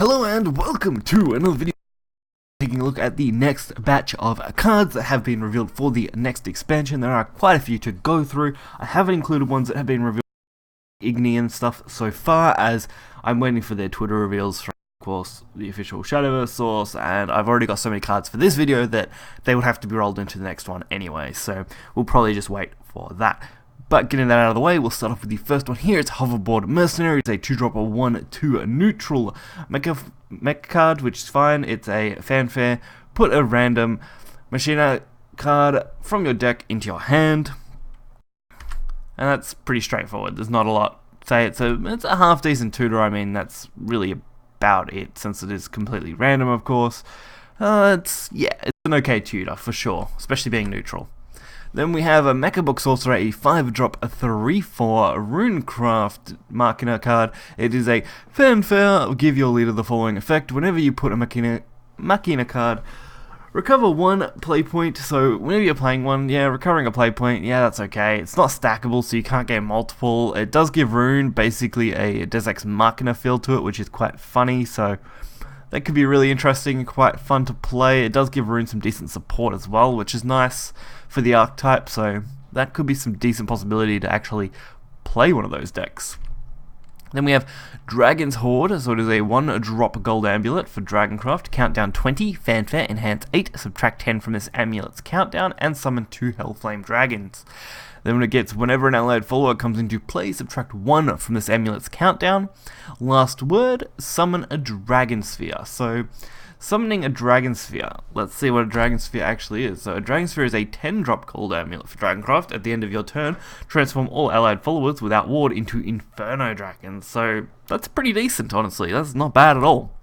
Hello and welcome to another video taking a look at the next batch of cards that have been revealed for the next expansion. There are quite a few to go through. I haven't included ones that have been revealed Igni and stuff so far, as I'm waiting for their Twitter reveals from, of course, the official Shadowverse source, and I've already got so many cards for this video that they would have to be rolled into the next one anyway, so we'll probably just wait for that. But getting that out of the way, we'll start off with the first one here. It's Hoverboard Mercenary. It's a 2-drop, a 1/2 neutral Mecha card, which is fine. It's a fanfare. Put a random Makena card from your deck into your hand. And that's pretty straightforward. There's not a lot to say. It's a half-decent tutor. I mean, that's really about it, since it is completely random, of course. It's an okay tutor, for sure, especially being neutral. Then we have a Mecha Book Sorcerer, a 5-drop, a 3/4 Runecraft Makena card. It is a fanfare. Give your leader the following effect. Whenever you put a Makena card, recover 1 play point. So whenever you're playing one, recovering a play point, that's okay. It's not stackable, so you can't get multiple. It does give Rune basically a Deus Ex Machina feel to it, which is quite funny, so that could be really interesting and quite fun to play. It does give Rune some decent support as well, which is nice for the archetype, so that could be some decent possibility to actually play one of those decks. Then we have Dragon's Hoard, so it is a 1-drop gold amulet for Dragoncraft. Countdown 20, fanfare, enhance 8, subtract 10 from this amulet's countdown, and summon 2 Hellflame Dragons. Then when it gets, whenever an allied follower comes into play, subtract 1 from this amulet's countdown. Last word, summon a Dragon Sphere. So, summoning a Dragon Sphere. Let's see what a Dragon Sphere actually is. So, a Dragon Sphere is a 10-drop gold amulet for Dragoncraft. At the end of your turn, transform all allied followers without ward into Inferno Dragons. So, that's pretty decent, honestly. That's not bad at all.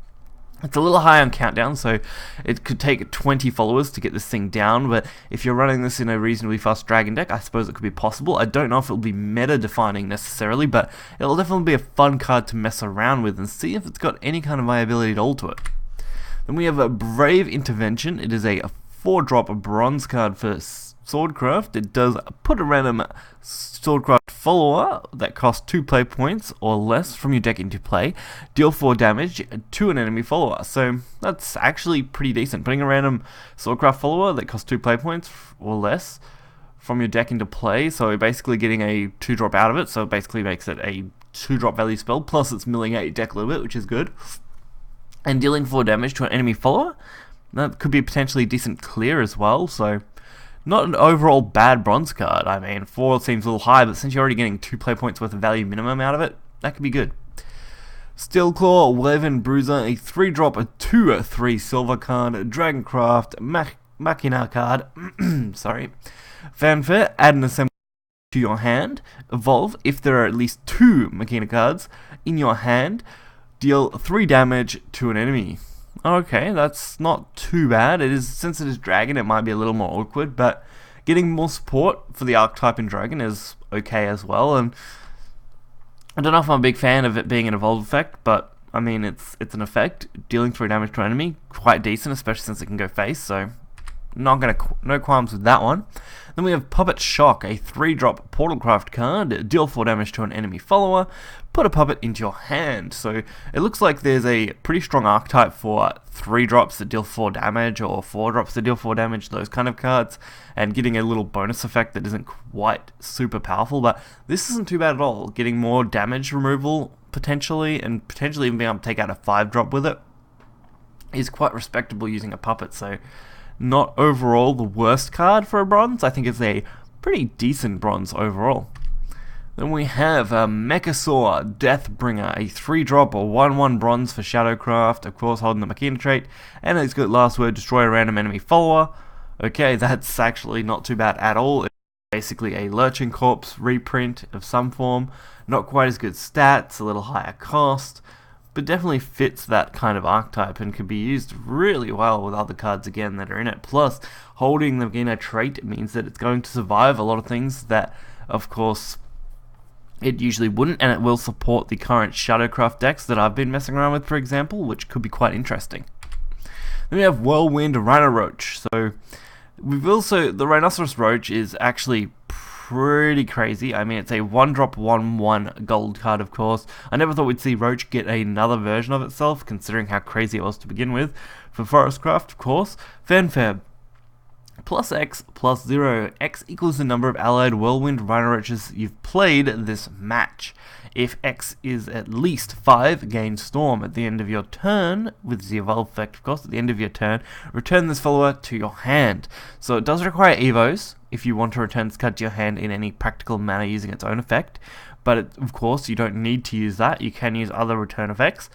It's a little high on countdown, so it could take 20 followers to get this thing down, but if you're running this in a reasonably fast dragon deck, I suppose it could be possible. I don't know if it'll be meta-defining necessarily, but it'll definitely be a fun card to mess around with and see if it's got any kind of viability at all to it. Then we have a Brave Intervention. It is a 4-drop bronze card for Swordcraft. It does put a random Swordcraft follower that costs 2 play points or less from your deck into play. Deal 4 damage to an enemy follower. So that's actually pretty decent. Putting a random Swordcraft follower that costs 2 play points or less from your deck into play. So basically getting a 2-drop out of it. So it basically makes it a 2-drop value spell. Plus it's milling out your deck a little bit, which is good. And dealing 4 damage to an enemy follower. That could be a potentially decent clear as well. So not an overall bad bronze card. I mean, 4 seems a little high, but since you're already getting 2 play points worth of value minimum out of it, that could be good. Steelclaw, Weven Bruiser, a 3-drop, a 2/3 silver card, Dragoncraft, Makena card, sorry. Fanfare, add an assembly to your hand. Evolve, if there are at least 2 Makena cards in your hand, deal 3 damage to an enemy. Okay, that's not too bad. It is, since it is dragon, it might be a little more awkward, but getting more support for the archetype in dragon is okay as well. And I don't know if I'm a big fan of it being an evolved effect, but I mean it's an effect. Dealing 3 damage to an enemy, quite decent, especially since it can go face. So no qualms with that one. Then we have Puppet Shock, a 3-drop Portalcraft card. Deal 4 damage to an enemy follower. Put a puppet into your hand. So it looks like there's a pretty strong archetype for 3-drops that deal 4 damage, or 4-drops that deal 4 damage, those kind of cards, and getting a little bonus effect that isn't quite super powerful, but this isn't too bad at all. Getting more damage removal, potentially, and potentially even being able to take out a 5-drop with it, is quite respectable using a puppet, so not overall the worst card for a bronze. I think it's a pretty decent bronze overall. Then we have Mechasaur, Deathbringer, a 3-drop or 1/1 bronze for Shadowcraft, of course holding the Makena trait, and it's got last word, destroy a random enemy follower. Okay, that's actually not too bad at all. It's basically a Lurching Corpse reprint of some form. Not quite as good stats, a little higher cost, but definitely fits that kind of archetype and can be used really well with other cards again that are in it. Plus, holding the Makena trait means that it's going to survive a lot of things that, of course, it usually wouldn't, and it will support the current Shadowcraft decks that I've been messing around with, for example, which could be quite interesting. Then we have Whirlwind Rhino Roche. So we've also, the Rhinoceros Roche is actually pretty crazy. I mean, it's a 1-drop 1/1 gold card, of course. I never thought we'd see Roche get another version of itself, considering how crazy it was to begin with. For Forestcraft, of course. Fanfare. Plus X plus 0. X equals the number of allied whirlwind Rhino Roches you've played this match. If X is at least 5, gain Storm. At the end of your turn, with the evolve effect of course, at the end of your turn, return this follower to your hand. So it does require evos if you want to return this card to your hand in any practical manner using its own effect. But of course, you don't need to use that. You can use other return effects.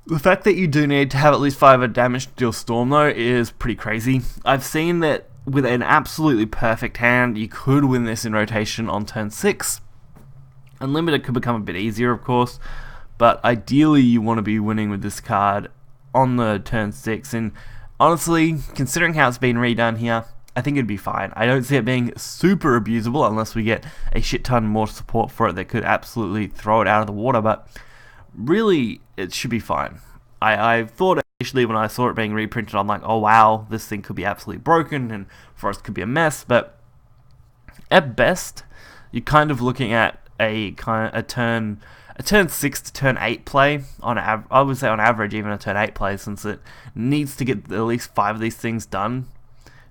The fact that you do need to have at least 5 damage to deal Storm, though, is pretty crazy. I've seen that with an absolutely perfect hand, you could win this in rotation on turn 6. Unlimited could become a bit easier, of course, but ideally you want to be winning with this card on the turn 6. And honestly, considering how it's been redone here, I think it'd be fine. I don't see it being super abusable unless we get a shit ton more support for it that could absolutely throw it out of the water, but really, it should be fine. I thought initially when I saw it being reprinted, I'm like, oh wow, this thing could be absolutely broken and Forest could be a mess, but at best, you're kind of looking at a turn 6 to turn 8 play. I would say on average even a turn 8 play, since it needs to get at least 5 of these things done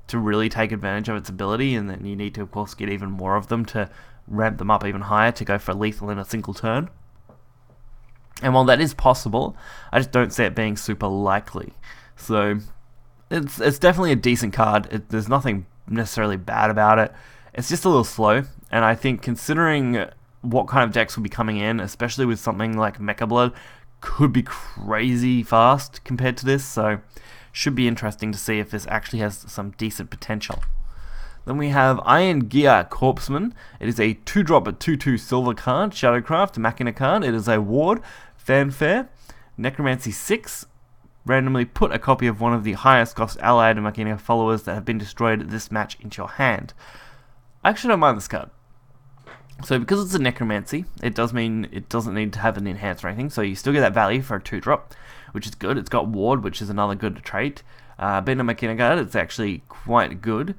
to really take advantage of its ability, and then you need to of course get even more of them to ramp them up even higher to go for lethal in a single turn. And while that is possible, I just don't see it being super likely. So it's definitely a decent card. There's nothing necessarily bad about it. It's just a little slow, and I think considering what kind of decks will be coming in, especially with something like Mecha Blood, could be crazy fast compared to this. So should be interesting to see if this actually has some decent potential. Then we have Iron Gear Corpsmen. It is a 2-drop, a 2/2 silver card, Shadowcraft, Makena card. It is a ward, Fanfare, Necromancy 6. Randomly put a copy of one of the highest cost allied and Makena followers that have been destroyed this match into your hand. I actually don't mind this card. So because it's a Necromancy, it does mean it doesn't need to have an enhance or anything, so you still get that value for a 2-drop, which is good. It's got ward, which is another good trait. Being a Makena card, it's actually quite good.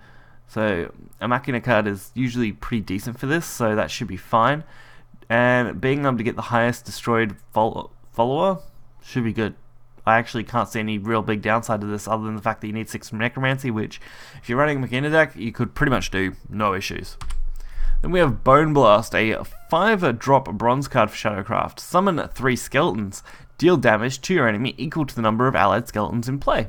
So a Makena card is usually pretty decent for this, so that should be fine. And being able to get the highest destroyed follower should be good. I actually can't see any real big downside to this other than the fact that you need 6 from Necromancy, which if you're running a Makena deck, you could pretty much do no issues. Then we have Bone Blast, a 5-drop bronze card for Shadowcraft. Summon 3 skeletons. Deal damage to your enemy equal to the number of allied skeletons in play.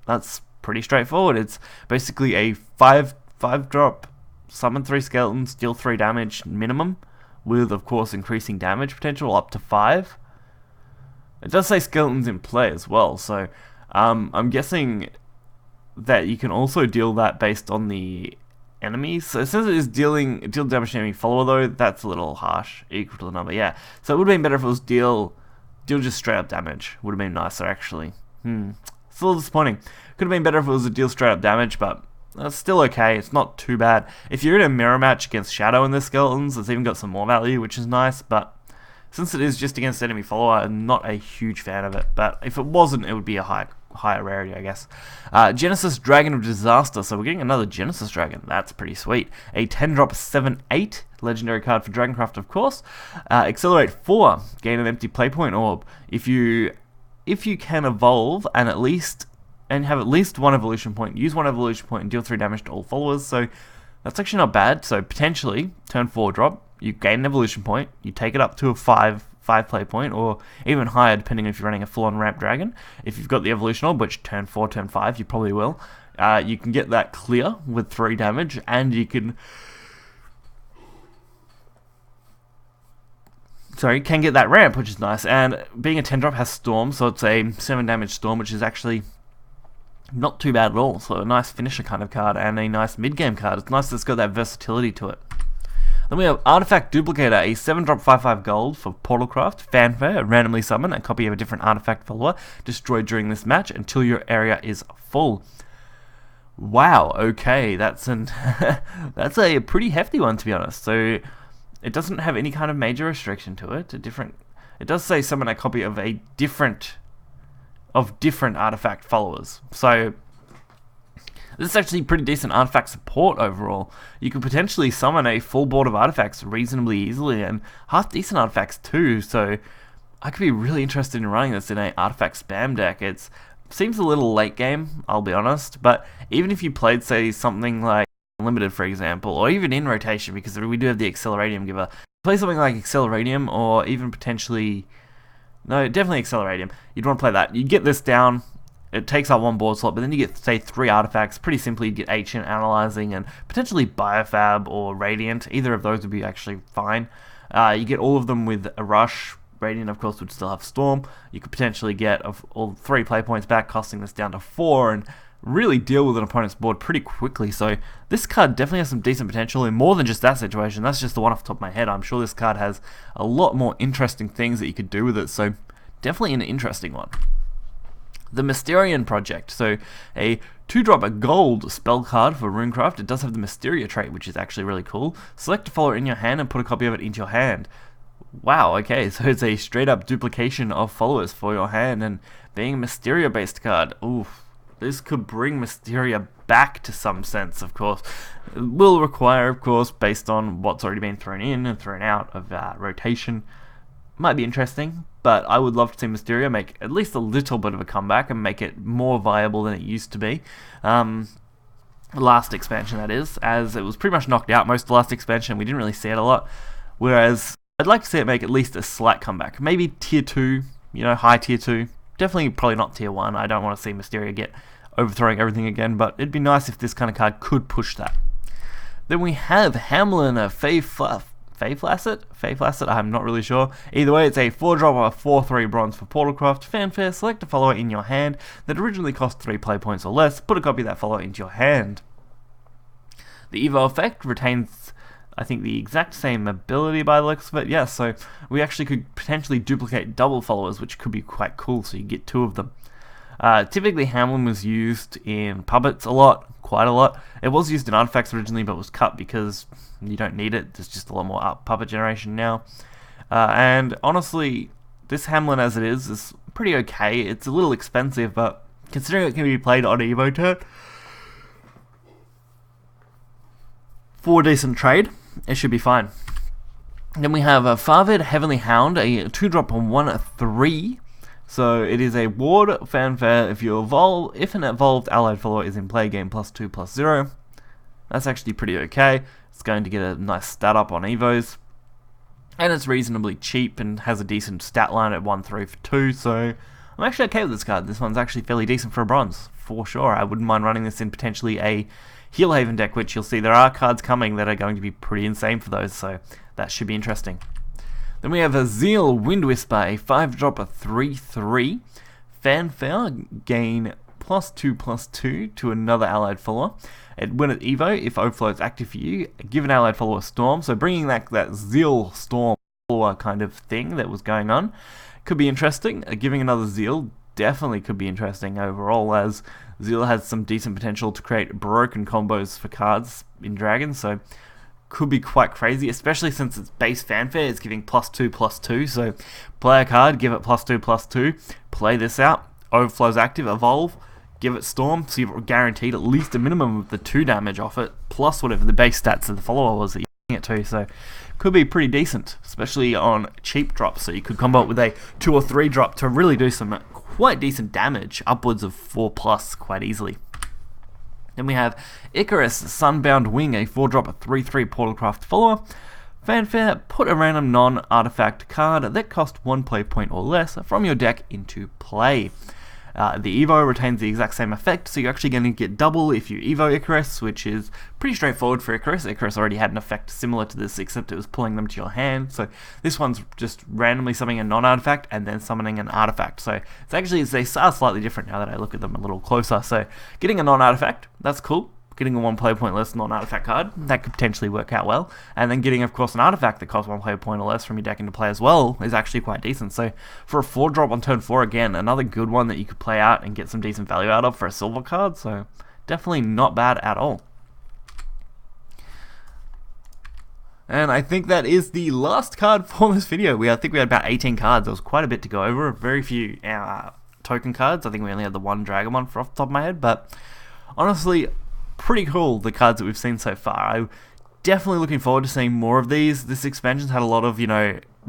That's pretty straightforward. It's basically a 5-drop, summon 3 skeletons, deal 3 damage minimum, with of course increasing damage potential up to 5. It does say skeletons in play as well, so I'm guessing that you can also deal that based on the enemies. So it says it is deal damage to enemy follower, though that's a little harsh, equal to the number, yeah. So it would have been better if it was deal just straight up damage. Would have been nicer actually. It's a little disappointing. Could have been better if it was a deal straight up damage, but it's still okay. It's not too bad. If you're in a mirror match against Shadow and the skeletons, it's even got some more value, which is nice, but since it is just against enemy follower, I'm not a huge fan of it. But if it wasn't, it would be a higher rarity, I guess. Genesis Dragon of Disaster. So we're getting another Genesis Dragon. That's pretty sweet. A 10-drop 7/8 legendary card for Dragoncraft, of course. Accelerate 4. Gain an empty playpoint orb. If you can evolve and have at least 1 evolution point, use 1 evolution point and deal 3 damage to all followers. So that's actually not bad. So potentially turn 4 drop, you gain an evolution point, you take it up to a 5 play point, or even higher depending if you're running a full-on ramp dragon. If you've got the evolution orb, which turn 4, turn 5 you probably will, you can get that clear with 3 damage, and you can get that ramp, which is nice. And being a 10-drop has Storm, so it's a 7 damage Storm, which is actually not too bad at all. So a nice finisher kind of card and a nice mid-game card. It's nice that it's got that versatility to it. Then we have Artifact Duplicator, a 7-drop 5/5 gold for Portalcraft. Fanfare, randomly summon a copy of a different artifact follower destroyed during this match until your area is full. Wow, okay, that's that's a pretty hefty one, to be honest. So it doesn't have any kind of major restriction to it. It does say summon a copy of different artifact followers. So This is actually pretty decent artifact support overall. You could potentially summon a full board of artifacts reasonably easily, and half decent artifacts too, so I could be really interested in running this in a artifact spam deck. It seems a little late game, I'll be honest, but even if you played, say, something like Unlimited, for example, or even in rotation, because we do have the Acceleratium giver, play something like Acceleratium, or even potentially... No, definitely Acceleratium. You'd want to play that. You get this down, it takes up one board slot, but then you get, say, 3 artifacts. Pretty simply, you get Ancient, Analyzing, and potentially Biofab or Radiant. Either of those would be actually fine. You get all of them with a Rush. Radiant, of course, would still have Storm. You could potentially get all 3 play points back, costing this down to 4, and really deal with an opponent's board pretty quickly. So this card definitely has some decent potential in more than just that situation. That's just the one off the top of my head. I'm sure this card has a lot more interesting things that you could do with it, so definitely an interesting one. The Mysterio Project. So a 2-drop a gold spell card for Runecraft. It does have the Mysterio trait, which is actually really cool. Select a follower in your hand and put a copy of it into your hand. Wow, okay, so it's a straight up duplication of followers for your hand, and being a Mysterio based card. Oof. This could bring Mysterio back to some sense, of course. It will require, of course, based on what's already been thrown in and thrown out of rotation. Might be interesting, but I would love to see Mysterio make at least a little bit of a comeback and make it more viable than it used to be. Last expansion, that is, as it was pretty much knocked out most of the last expansion. We didn't really see it a lot, whereas I'd like to see it make at least a slight comeback. Maybe tier 2, high tier 2. Definitely probably not tier 1. I don't want to see Mysterio get overthrowing everything again, but it'd be nice if this kind of card could push that. Then we have Hamlin, a Fae Flacet? I'm not really sure. Either way, it's a 4-drop or a 4/3 bronze for Portalcraft. Fanfare, select a follower in your hand that originally cost 3 play points or less. Put a copy of that follower into your hand. The Evo effect retains, I think, the exact same ability by the looks of it. Yeah, so we actually could potentially duplicate double followers, which could be quite cool, so you get 2 of them. Typically, Hamlin was used in puppets a lot, quite a lot. It was used in artifacts originally, but was cut because you don't need it. There's just a lot more puppet generation now. And honestly, this Hamlin as it is pretty okay. It's a little expensive, but considering it can be played on Evo turn, for a decent trade, it should be fine. Then we have a Farvid Heavenly Hound, a 2-drop on 1/3. So it is a ward fanfare. If an evolved allied follower is in play, game +2/+0. That's actually pretty okay. It's going to get a nice stat up on Evos. And it's reasonably cheap and has a decent stat line at 1/3 for 2, so I'm actually okay with this card. This one's actually fairly decent for a bronze, for sure. I wouldn't mind running this in potentially a Heal Haven deck, which you'll see there are cards coming that are going to be pretty insane for those, so that should be interesting. Then we have a Zeal Wind Whisper, a 5-drop, a 3/3. Fanfare, gain +2/+2 to another allied follower. When at Evo, if Overflow is active for you, give an allied follower Storm. So bringing that Zeal Storm follower kind of thing that was going on could be interesting. Giving another Zeal definitely could be interesting overall, as Zeal has some decent potential to create broken combos for cards in Dragon, so could be quite crazy, especially since its base fanfare is giving +2/+2, so play a card, give it +2/+2, play this out, Overflow's active, evolve, give it Storm, so you're guaranteed at least a minimum of the 2 damage off it, plus whatever the base stats of the follower was that you're giving it to, so could be pretty decent, especially on cheap drops, so you could combo it with a 2 or 3 drop to really do some quite decent damage, upwards of 4+ quite easily. Then we have Icarus, Sunbound Wing, a 4-drop, a 3/3 Portalcraft follower. Fanfare, put a random non-artifact card that cost 1 play point or less from your deck into play. The Evo retains the exact same effect, so you're actually going to get double if you Evo Icarus, which is pretty straightforward for Icarus. Icarus already had an effect similar to this, except it was pulling them to your hand, so this one's just randomly summoning a non-artifact and then summoning an artifact. So they are slightly different now that I look at them a little closer. So getting a non-artifact, that's cool. Getting a 1 play point less non-artifact card, that could potentially work out well. And then getting, of course, an artifact that costs 1 play point or less from your deck into play as well is actually quite decent. So for a 4-drop on turn 4, again, another good one that you could play out and get some decent value out of for a silver card. So definitely not bad at all. And I think that is the last card for this video. I think we had about 18 cards. There was quite a bit to go over. Very few token cards. I think we only had the 1 Dragon one off the top of my head. But honestly, pretty cool, the cards that we've seen so far. I'm definitely looking forward to seeing more of these. This expansion's had a lot of,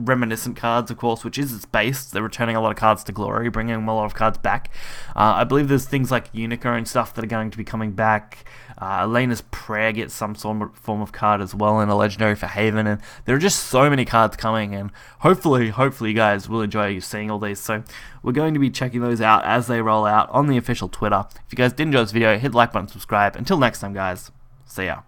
reminiscent cards, of course, which is its base. They're returning a lot of cards to Glory, bringing a lot of cards back. I believe there's things like Unica and stuff that are going to be coming back. Elena's Prayer gets some form of card as well, and a legendary for Haven, and there are just so many cards coming, and hopefully you guys will enjoy seeing all these. So we're going to be checking those out as they roll out on the official Twitter. If you guys did enjoy this video, hit the like button, subscribe. Until next time, guys, see ya.